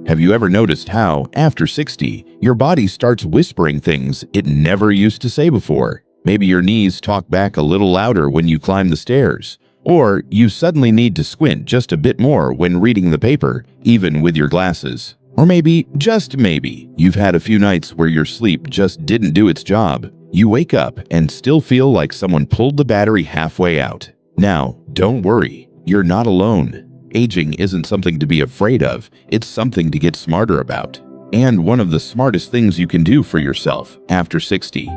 Have you ever noticed how, after 60, your body starts whispering things it never used to say before? Maybe your knees talk back a little louder when you climb the stairs, or you suddenly need to squint just a bit more when reading the paper, even with your glasses. Or maybe, just maybe, you've had a few nights where your sleep just didn't do its job. You wake up and still feel like someone pulled the battery halfway out. Now, don't worry, you're not alone. Aging isn't something to be afraid of, it's something to get smarter about. And one of the smartest things you can do for yourself after 60.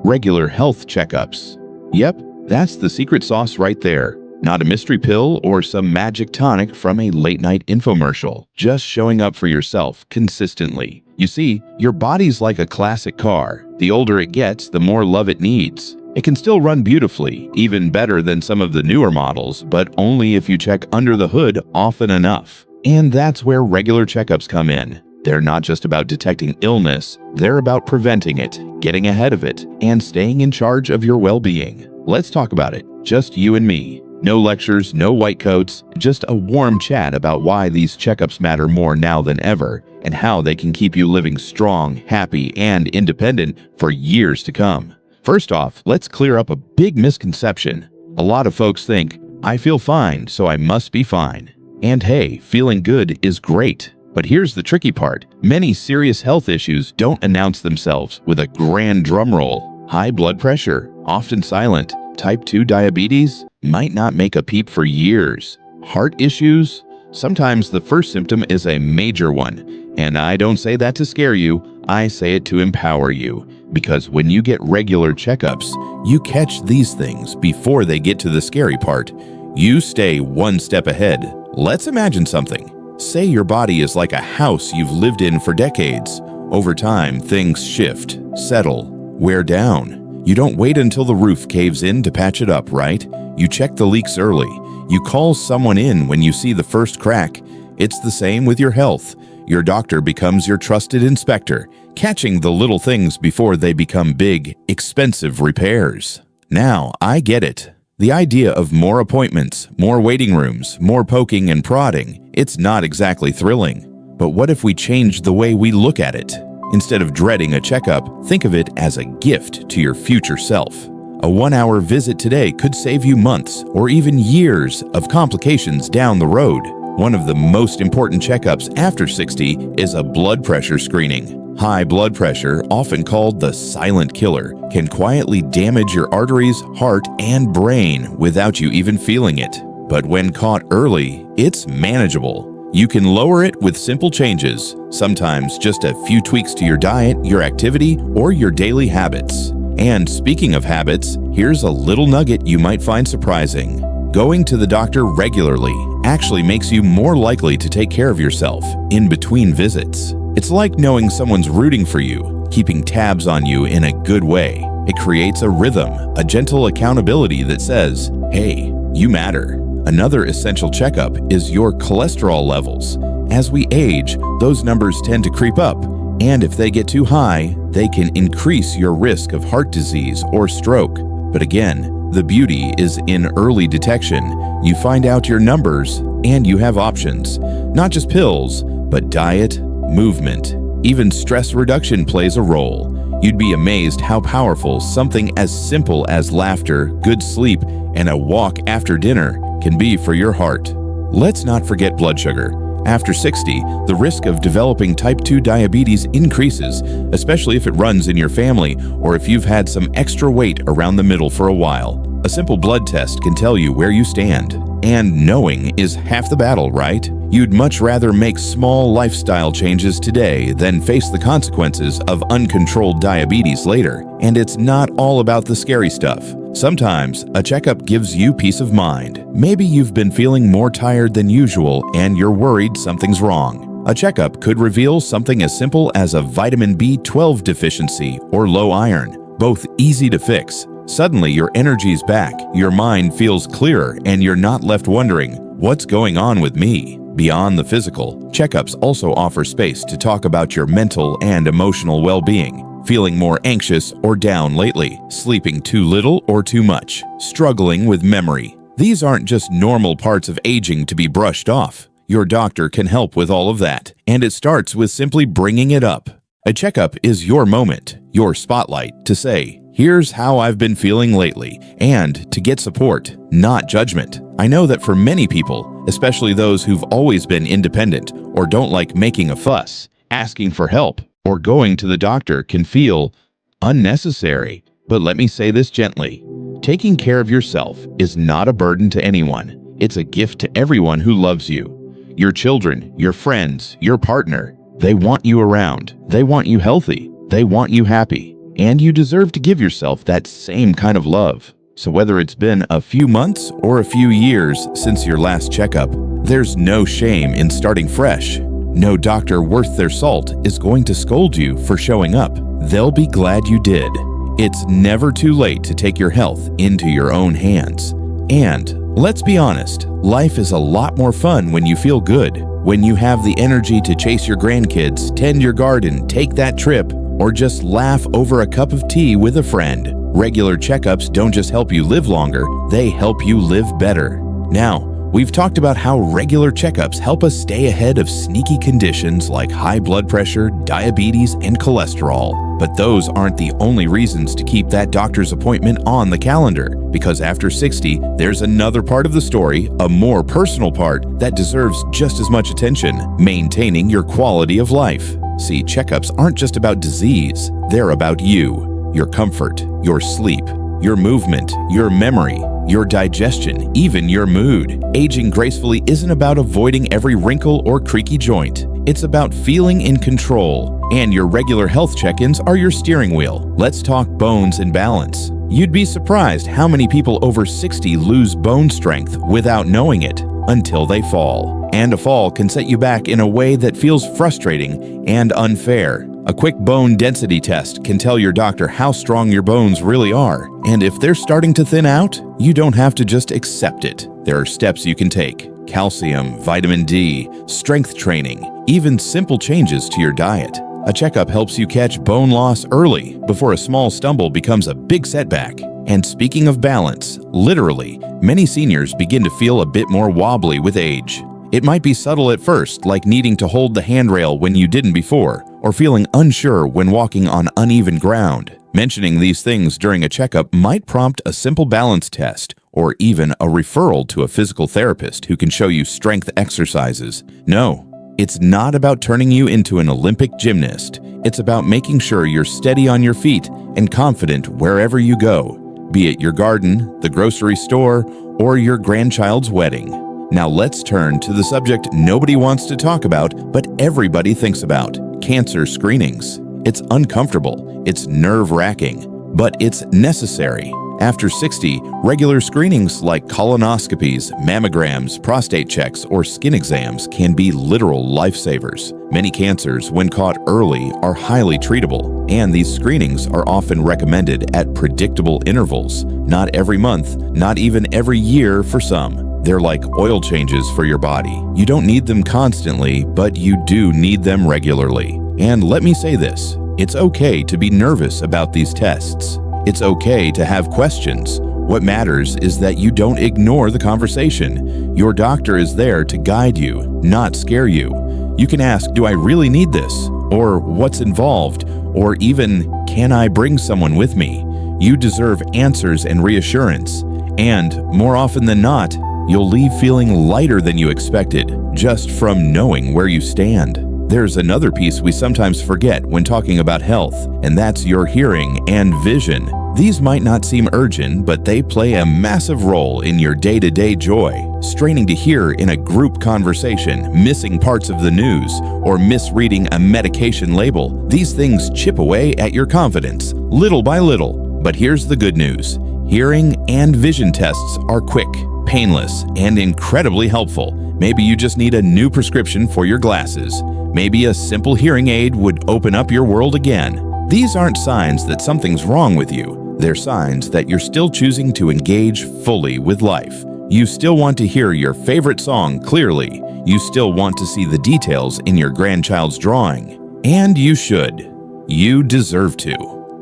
Regular health checkups. Yep, that's the secret sauce right there. Not a mystery pill or some magic tonic from a late-night infomercial. Just showing up for yourself consistently. You see, your body's like a classic car. The older it gets, the more love it needs. It can still run beautifully, even better than some of the newer models, but only if you check under the hood often enough. And that's where regular checkups come in. They're not just about detecting illness, they're about preventing it, getting ahead of it, and staying in charge of your well-being. Let's talk about it, just you and me. No lectures, no white coats, just a warm chat about why these checkups matter more now than ever, and how they can keep you living strong, happy, and independent for years to come. First off, let's clear up a big misconception. A lot of folks think, I feel fine, so I must be fine. And hey, feeling good is great. But here's the tricky part. Many serious health issues don't announce themselves with a grand drum roll. High blood pressure, often silent. Type 2 diabetes might not make a peep for years. Heart issues? Sometimes the first symptom is a major one. And I don't say that to scare you, I say it to empower you. Because when you get regular checkups, you catch these things before they get to the scary part. You stay one step ahead. Let's imagine something. Say your body is like a house you've lived in for decades. Over time, things shift, settle, wear down. You don't wait until the roof caves in to patch it up, right? You check the leaks early. You call someone in when you see the first crack. It's the same with your health. Your doctor becomes your trusted inspector, catching the little things before they become big, expensive repairs. Now, I get it. The idea of more appointments, more waiting rooms, more poking and prodding, it's not exactly thrilling. But what if we changed the way we look at it? Instead of dreading a checkup, think of it as a gift to your future self. A 1-hour visit today could save you months or even years of complications down the road. One of the most important checkups after 60 is a blood pressure screening. High blood pressure, often called the silent killer, can quietly damage your arteries, heart, and brain without you even feeling it. But when caught early, it's manageable. You can lower it with simple changes, sometimes just a few tweaks to your diet, your activity, or your daily habits. And speaking of habits, here's a little nugget you might find surprising. Going to the doctor regularly actually makes you more likely to take care of yourself in between visits. It's like knowing someone's rooting for you, keeping tabs on you in a good way. It creates a rhythm, a gentle accountability that says, hey, you matter. Another essential checkup is your cholesterol levels. As we age, those numbers tend to creep up, and if they get too high, they can increase your risk of heart disease or stroke. But again, the beauty is in early detection. You find out your numbers, and you have options. Not just pills, but diet, movement. Even stress reduction plays a role. You'd be amazed how powerful something as simple as laughter, good sleep, and a walk after dinner can be for your heart. Let's not forget blood sugar. After 60, the risk of developing type 2 diabetes increases, especially if it runs in your family or if you've had some extra weight around the middle for a while. A simple blood test can tell you where you stand. And knowing is half the battle, right? You'd much rather make small lifestyle changes today than face the consequences of uncontrolled diabetes later. And it's not all about the scary stuff. Sometimes, a checkup gives you peace of mind. Maybe you've been feeling more tired than usual and you're worried something's wrong. A checkup could reveal something as simple as a vitamin B12 deficiency or low iron, both easy to fix. Suddenly, your energy's back, your mind feels clearer, and you're not left wondering, what's going on with me? Beyond the physical, checkups also offer space to talk about your mental and emotional well-being. Feeling more anxious or down lately, sleeping too little or too much, struggling with memory. These aren't just normal parts of aging to be brushed off. Your doctor can help with all of that, and it starts with simply bringing it up. A checkup is your moment, your spotlight to say, here's how I've been feeling lately, and to get support, not judgment. I know that for many people, especially those who've always been independent or don't like making a fuss, asking for help or going to the doctor can feel unnecessary. But let me say this gently. Taking care of yourself is not a burden to anyone. It's a gift to everyone who loves you. Your children, your friends, your partner. They want you around. They want you healthy. They want you happy. And you deserve to give yourself that same kind of love. So whether it's been a few months or a few years since your last checkup, there's no shame in starting fresh. No doctor worth their salt is going to scold you for showing up. They'll be glad you did. It's never too late to take your health into your own hands. And let's be honest, life is a lot more fun when you feel good, when you have the energy to chase your grandkids, tend your garden, take that trip, or just laugh over a cup of tea with a friend. Regular checkups don't just help you live longer, they help you live better. Now, we've talked about how regular checkups help us stay ahead of sneaky conditions like high blood pressure, diabetes, and cholesterol. But those aren't the only reasons to keep that doctor's appointment on the calendar, because after 60, there's another part of the story, a more personal part, that deserves just as much attention: maintaining your quality of life. See, checkups aren't just about disease, they're about you, your comfort, your sleep, your movement, your memory, your digestion, even your mood. Aging gracefully isn't about avoiding every wrinkle or creaky joint. It's about feeling in control, and your regular health check-ins are your steering wheel. Let's talk bones and balance. You'd be surprised how many people over 60 lose bone strength without knowing it until they fall. And a fall can set you back in a way that feels frustrating and unfair. A quick bone density test can tell your doctor how strong your bones really are. And if they're starting to thin out, you don't have to just accept it. There are steps you can take: calcium, vitamin D, strength training, even simple changes to your diet. A checkup helps you catch bone loss early before a small stumble becomes a big setback. And speaking of balance, literally, many seniors begin to feel a bit more wobbly with age. It might be subtle at first, like needing to hold the handrail when you didn't before, or feeling unsure when walking on uneven ground. Mentioning these things during a checkup might prompt a simple balance test, or even a referral to a physical therapist who can show you strength exercises. No, it's not about turning you into an Olympic gymnast. It's about making sure you're steady on your feet and confident wherever you go, be it your garden, the grocery store, or your grandchild's wedding. Now let's turn to the subject nobody wants to talk about, but everybody thinks about: cancer screenings. It's uncomfortable, it's nerve-wracking, but it's necessary. After 60, regular screenings like colonoscopies, mammograms, prostate checks, or skin exams can be literal lifesavers. Many cancers, when caught early, are highly treatable, and these screenings are often recommended at predictable intervals. Not every month, not even every year for some. They're like oil changes for your body. You don't need them constantly, but you do need them regularly. And let me say this, it's okay to be nervous about these tests. It's okay to have questions. What matters is that you don't ignore the conversation. Your doctor is there to guide you, not scare you. You can ask, do I really need this? Or what's involved? Or even, can I bring someone with me? You deserve answers and reassurance. And more often than not, you'll leave feeling lighter than you expected, just from knowing where you stand. There's another piece we sometimes forget when talking about health, and that's your hearing and vision. These might not seem urgent, but they play a massive role in your day-to-day joy. Straining to hear in a group conversation, missing parts of the news, or misreading a medication label, these things chip away at your confidence, little by little. But here's the good news. Hearing and vision tests are quick, painless, and incredibly helpful. Maybe you just need a new prescription for your glasses. Maybe a simple hearing aid would open up your world again. These aren't signs that something's wrong with you. They're signs that you're still choosing to engage fully with life. You still want to hear your favorite song clearly. You still want to see the details in your grandchild's drawing. And you should. You deserve to.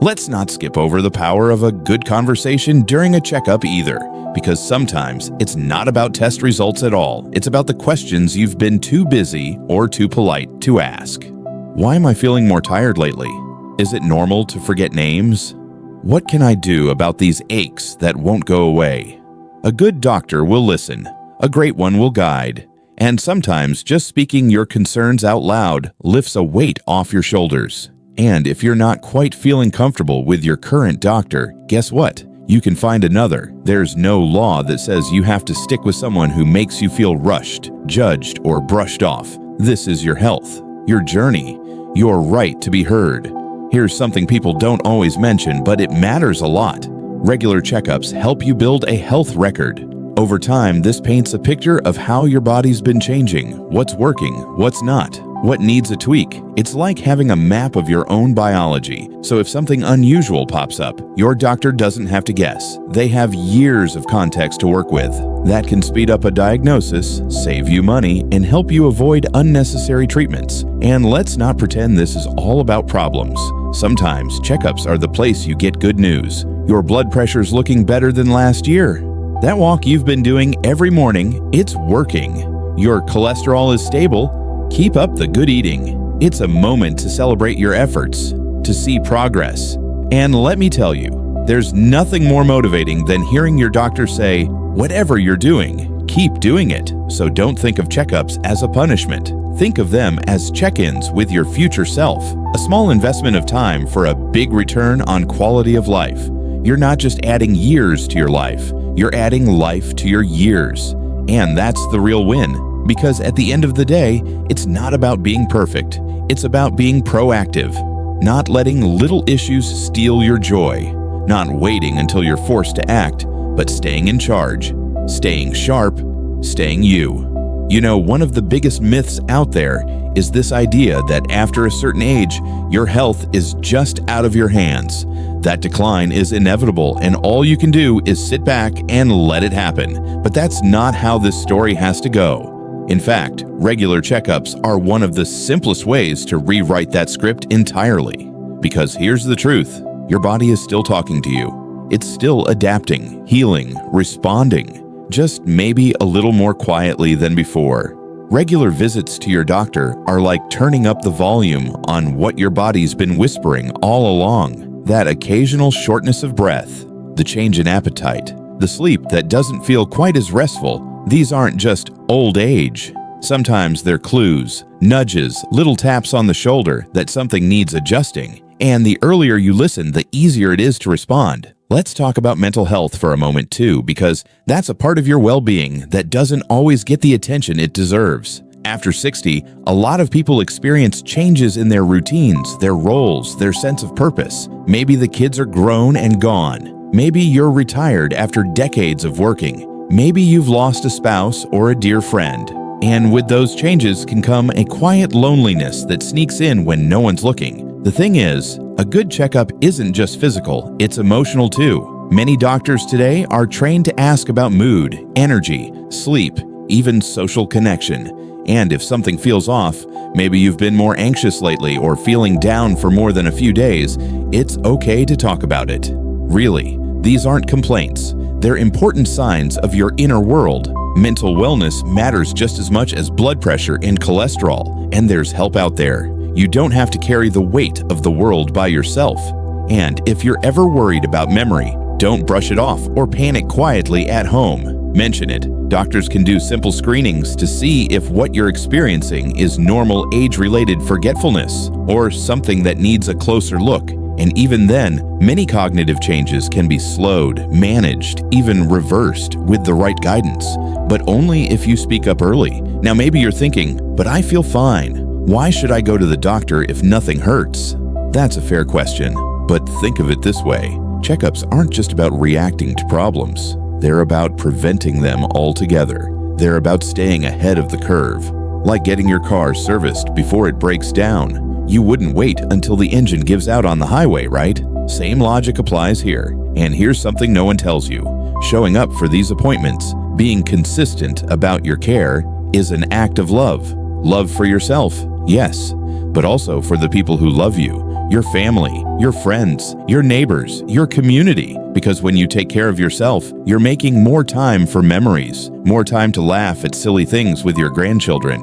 Let's not skip over the power of a good conversation during a checkup either, because sometimes it's not about test results at all. It's about the questions you've been too busy or too polite to ask. Why am I feeling more tired lately? Is it normal to forget names? What can I do about these aches that won't go away? A good doctor will listen. A great one will guide. And sometimes just speaking your concerns out loud lifts a weight off your shoulders. And if you're not quite feeling comfortable with your current doctor, guess what? You can find another. There's no law that says you have to stick with someone who makes you feel rushed, judged, or brushed off. This is your health, your journey, your right to be heard. Here's something people don't always mention, but it matters a lot. Regular checkups help you build a health record. Over time, this paints a picture of how your body's been changing, what's working, what's not, what needs a tweak. It's like having a map of your own biology, so if something unusual pops up, your doctor doesn't have to guess. They have years of context to work with. That can speed up a diagnosis, save you money, and help you avoid unnecessary treatments. And let's not pretend this is all about problems. Sometimes checkups are the place you get good news. Your blood pressure's looking better than last year. That walk you've been doing every morning, it's working. Your cholesterol is stable. Keep up the good eating. It's a moment to celebrate your efforts, to see progress. And let me tell you, there's nothing more motivating than hearing your doctor say, whatever you're doing, keep doing it. So don't think of checkups as a punishment. Think of them as check-ins with your future self. A small investment of time for a big return on quality of life. You're not just adding years to your life. You're adding life to your years. And that's the real win. Because at the end of the day, it's not about being perfect. It's about being proactive. Not letting little issues steal your joy. Not waiting until you're forced to act, but staying in charge. Staying sharp. Staying you. You know, one of the biggest myths out there is this idea that after a certain age, your health is just out of your hands. That decline is inevitable, and all you can do is sit back and let it happen. But that's not how this story has to go. In fact, regular checkups are one of the simplest ways to rewrite that script entirely. Because here's the truth, your body is still talking to you. It's still adapting, healing, responding. Just maybe a little more quietly than before. Regular visits to your doctor are like turning up the volume on what your body's been whispering all along. That occasional shortness of breath, the change in appetite, the sleep that doesn't feel quite as restful, these aren't just old age. Sometimes they're clues, nudges, little taps on the shoulder that something needs adjusting. And the earlier you listen, the easier it is to respond. Let's talk about mental health for a moment too, because that's a part of your well-being that doesn't always get the attention it deserves. After 60, a lot of people experience changes in their routines, their roles, their sense of purpose. Maybe the kids are grown and gone. Maybe you're retired after decades of working. Maybe you've lost a spouse or a dear friend. And with those changes can come a quiet loneliness that sneaks in when no one's looking. The thing is, a good checkup isn't just physical, it's emotional too. Many doctors today are trained to ask about mood, energy, sleep, even social connection. And if something feels off, maybe you've been more anxious lately or feeling down for more than a few days, it's okay to talk about it. Really, these aren't complaints. They're important signs of your inner world. Mental wellness matters just as much as blood pressure and cholesterol, and there's help out there. You don't have to carry the weight of the world by yourself. And if you're ever worried about memory, don't brush it off or panic quietly at home. Mention it. Doctors can do simple screenings to see if what you're experiencing is normal age-related forgetfulness or something that needs a closer look. And even then, many cognitive changes can be slowed, managed, even reversed with the right guidance, but only if you speak up early. Now maybe you're thinking, but I feel fine. Why should I go to the doctor if nothing hurts? That's a fair question, but think of it this way. Checkups aren't just about reacting to problems. They're about preventing them altogether. They're about staying ahead of the curve. Like getting your car serviced before it breaks down. You wouldn't wait until the engine gives out on the highway, right? Same logic applies here. And here's something no one tells you. Showing up for these appointments, being consistent about your care, is an act of love. Love for yourself, yes, but also for the people who love you, your family, your friends, your neighbors, your community. Because when you take care of yourself, you're making more time for memories, more time to laugh at silly things with your grandchildren,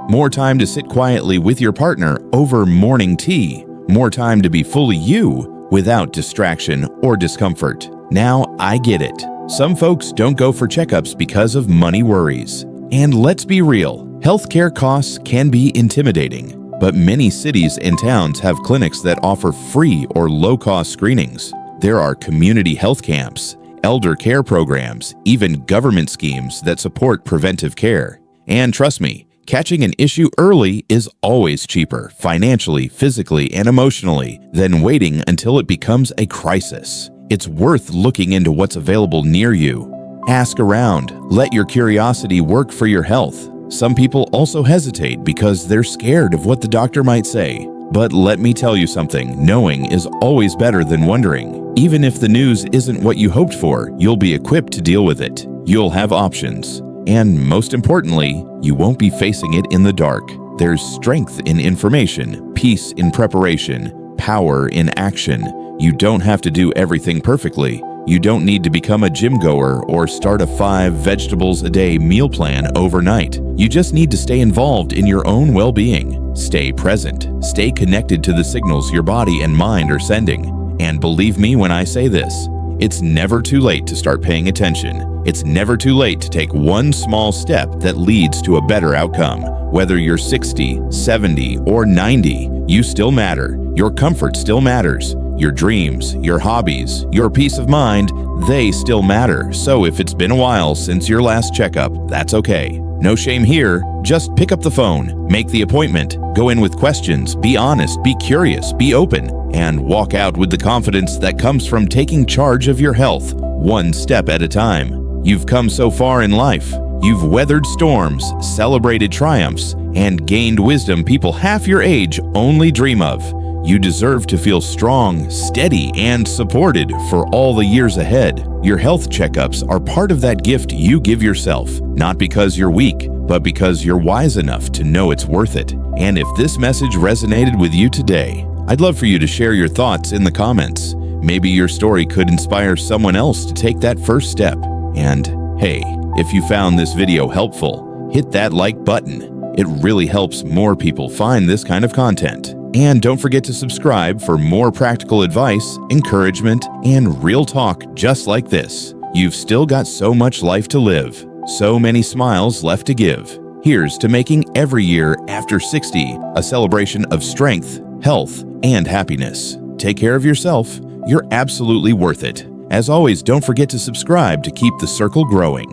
more time to sit quietly with your partner over morning tea, more time to be fully you without distraction or discomfort. Now I get it. Some folks don't go for checkups because of money worries. And let's be real, healthcare costs can be intimidating. But many cities and towns have clinics that offer free or low-cost screenings. There are community health camps, elder care programs, even government schemes that support preventive care. And trust me, catching an issue early is always cheaper, financially, physically, and emotionally, than waiting until it becomes a crisis. It's worth looking into what's available near you. Ask around. Let your curiosity work for your health. Some people also hesitate because they're scared of what the doctor might say. But let me tell you something, knowing is always better than wondering. Even if the news isn't what you hoped for, you'll be equipped to deal with it. You'll have options. And most importantly, you won't be facing it in the dark. There's strength in information, peace in preparation, power in action. You don't have to do everything perfectly. You don't need to become a gym goer or start a 5 vegetables a day meal plan overnight. You just need to stay involved in your own well-being. Stay present. Stay connected to the signals your body and mind are sending. And believe me when I say this, it's never too late to start paying attention. It's never too late to take one small step that leads to a better outcome. Whether you're 60, 70, or 90, you still matter. Your comfort still matters. Your dreams, your hobbies, your peace of mind, they still matter. So if it's been a while since your last checkup, that's okay. No shame here. Just pick up the phone, make the appointment, go in with questions, be honest, be curious, be open, and walk out with the confidence that comes from taking charge of your health, one step at a time. You've come so far in life. You've weathered storms, celebrated triumphs, and gained wisdom people half your age only dream of. You deserve to feel strong, steady, and supported for all the years ahead. Your health checkups are part of that gift you give yourself, not because you're weak, but because you're wise enough to know it's worth it. And if this message resonated with you today, I'd love for you to share your thoughts in the comments. Maybe your story could inspire someone else to take that first step. And hey, if you found this video helpful, hit that like button. It really helps more people find this kind of content. And don't forget to subscribe for more practical advice, encouragement, and real talk just like this. You've still got so much life to live, so many smiles left to give. Here's to making every year after 60 a celebration of strength, health, and happiness. Take care of yourself. You're absolutely worth it. As always, don't forget to subscribe to keep the circle growing.